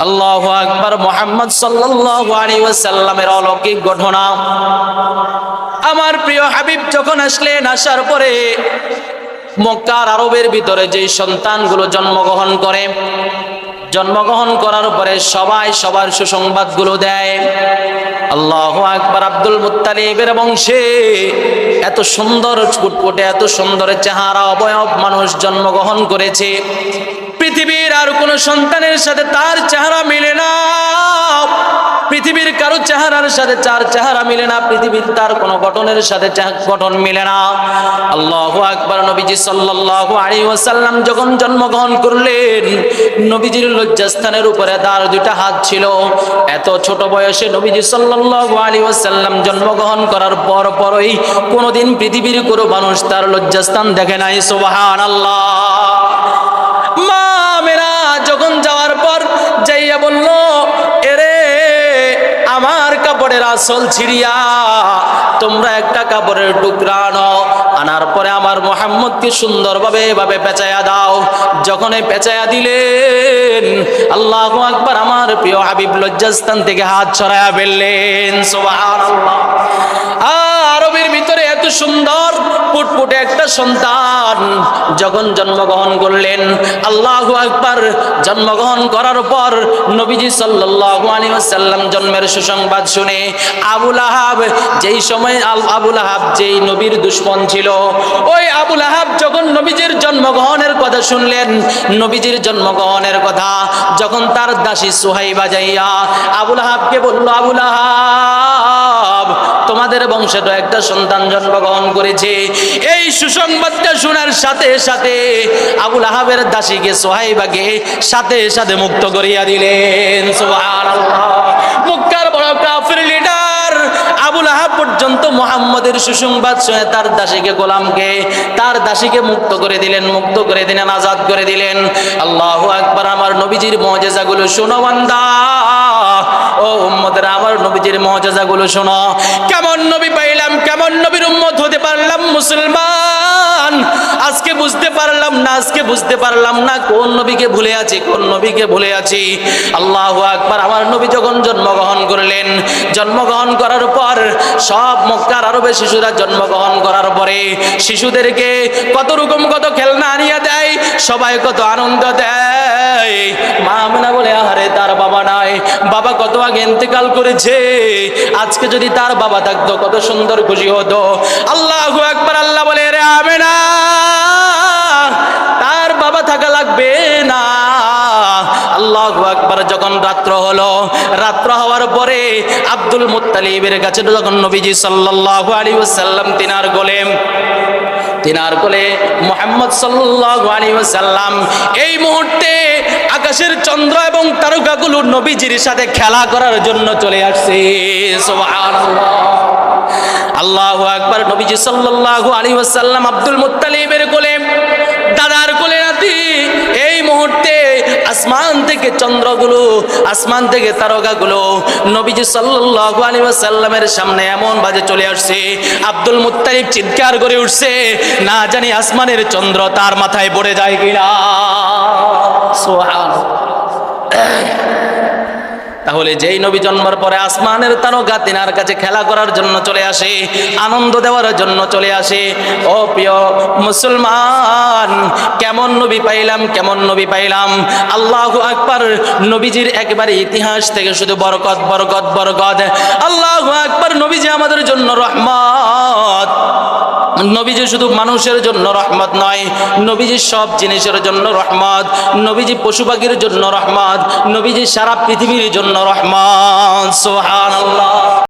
আল্লাহু আকবার। মুহাম্মদ সাল্লাল্লাহু আলাইহি ওয়াসাল্লামের অলৌকিক ঘটনা। আমার প্রিয় হাবিব যখন আসলেন, আসার পরে মক্কার আরবের ভিতরে যে সন্তানগুলো জন্মগ্রহণ করে, জন্মগ্রহণ করার পরে সবাই সবার সুসংবাদগুলো দেয়। আল্লাহু আকবার। আব্দুল মুত্তালিবের বংশে এত সুন্দর ফুটফুটে, এত সুন্দর চেহারা অবয়ব মানুষ জন্মগ্রহণ করেছে, পৃথিবীর আর কোনো সন্তানের সাথে তার চেহারা মিলে না। পৃথিবীর কারো চেহারার সাথে তার চেহারা মিলে না, পৃথিবীর তার কোনো গঠনের সাথে গঠন মিলে না। আল্লাহু আকবার। নবীজি সাল্লাল্লাহু আলাইহি ওয়াসাল্লাম যখন জন্মগ্রহণ করলেন, নবীজির লজ্জাস্থানের উপরে তার দুইটা হাত ছিল। এত ছোট বয়সে নবীজি সাল্লাল্লাহু আলাইহি ওয়াসাল্লাম জন্মগ্রহণ করার পরই কোনোদিন পৃথিবীর কোনো মানুষ তার লজ্জাস্থান দেখে নাই। সুবহানাল্লাহ। মা মেরা যখন যাওয়ার পর যাইয়া বলল, এরে আমার কাপড়ের আঁচল ছিড়িয়া তোমরা একটা কাপড়ের টুকরা আনো, আনার পরে আমার মুহাম্মদকে সুন্দরভাবে এভাবে পেঁচাইয়া দাও। যখন পেঁচাইয়া দিলেন, আল্লাহু আকবার, আমার প্রিয় হাবিব লজ্জাস্থান থেকে হাত ছড়াইয়া ফেললেন। সুবহানাল্লাহ। আরবের ভিতরে এত সুন্দর ফুটফুটে একটা সন্তান যখন জন্মগ্রহণ করলেন, আল্লাহু আকবার। জন্মগ্রহণ করার পর নবীজি সাল্লাল্লাহু আলাইহি ওয়াসাল্লাম জন্মের সুসংবাদ শুনে আবু লাহাব, যেই সময় আবু লাহাব যেই নবীর দুশমন ছিল, ওই আবু লাহাব যখন নবীজির জন্মগ্রহণের কথা শুনলেন, নবীজির জন্মগ্রহণের কথা যখন তার দাসী সুহাইবা যাইয়া আবু লাহাবকে বলল, আবু লাহাব, তোমাদের বংশে তো একটা সন্তান জন্মগ্রহণ করেছে। এই সুসংবাদটা শোনার সাথে সাথে আবু লাহাবের দাসীকে সুহাইবাকে সাথে সাথে মুক্ত করিয়া দিলেন। সুবহানাল্লাহ। মক্কার বড় কাফির লিডার আবু লাহাব পর্যন্ত মুহাম্মদের সুসংবাদ শুনে তার দাসীকে, গোলামকে, তার দাসীকে মুক্ত করে দিলেন, মুক্ত করে দিলেন, আজাদ করে দিলেন। আল্লাহু আকবার। আমার নবীজির মুজিজাগুলো শোনো বান্দা, ও উম্মতেরা, আমার নবীজির মুজিজাগুলো শোনো। কেমন নবী পাইলাম, কেমন নবীর উম্মত হতে পারলাম মুসলমান, আজকে বুঝতে পারলাম না, আজকে বুঝতে পারলাম না কোন নবীকে ভুলে আছি, কোন নবীকে ভুলে আছি। আল্লাহু আকবার। আমার নবী যখন জন্মগ্রহণ করলেন, জন্মগ্রহণ করার পর সব মক্কার আরবে শিশুরা জন্মগ্রহণ করার পরে শিশুদেরকে কত রকম কত খেলনা আনিয়া দেয়, সবাই কত আনন্দ দেয়। মা আমিনা বলে, আরে তার বাবা নাই, বাবা কত আগে ইন্তেকাল করেছে, আজকে যদি তার বাবা থাকতো কত সুন্দর খুশি হতো। আল্লাহু আকবার। আল্লাহ বলে, রে আমিনা, তার বাবা থাকা লাগবে না। আল্লাহু আকবার। যখন রাত্র হলো, রাত্র হওয়ার পরে আব্দুল মুত্তালিবের কাছে যখন নবীজি সাল্লাল্লাহু আলাইহি ওয়াসাল্লাম তিনার কোলে মুহাম্মদ সাল্লাল্লাহু আলাইহি ওয়াসাল্লাম, এই মুহূর্তে আকাশের চন্দ্র এবং তারকাগুলো নবীজির সাথে খেলা করার জন্য চলে আসছে। সুবহানাল্লাহ। আল্লাহু আকবার। নবীজি সাল্লাল্লাহু আলাইহি ওয়াসাল্লাম আব্দুল মুত্তালিবের কোলে, দাদার কোলে নাতি, এই মুহূর্তে আসমান থেকে চন্দ্রগুলো, আসমান থেকে তারকাগুলো নবীজি সাল্লাল্লাহু আলাইহি ওয়াসাল্লামের সামনে এমন বাজে চলে আসছে, আব্দুল মুত্তালিব চিৎকার করে উঠছে, না জানি আসমানের চন্দ্র তার মাথায় পড়ে যায় কিনা। সুবহানাল্লাহ। তাহলে যেই নবী জন্মের পরে আসমানের তারকা তিনার কাছে খেলা করার জন্য চলে আসে, আনন্দ দেওয়ার জন্য চলে আসে। ও প্রিয় মুসলমান, কেমন নবী পাইলাম, কেমন নবী পাইলাম। আল্লাহু আকবার। নবীজির একবারে ইতিহাস থেকে শুধু বরকত, বরকত, বরকত। আল্লাহু আকবার। নবীজি আমাদের জন্য রহমত। নবীজি শুধু মানুষের জন্য রহমত নয়, নবীজি সব জিনিসের জন্য রহমত। নবীজি পশু পাখির জন্য রহমত, নবীজি সারা পৃথিবীর জন্য রহমত। সুবহানাল্লাহ।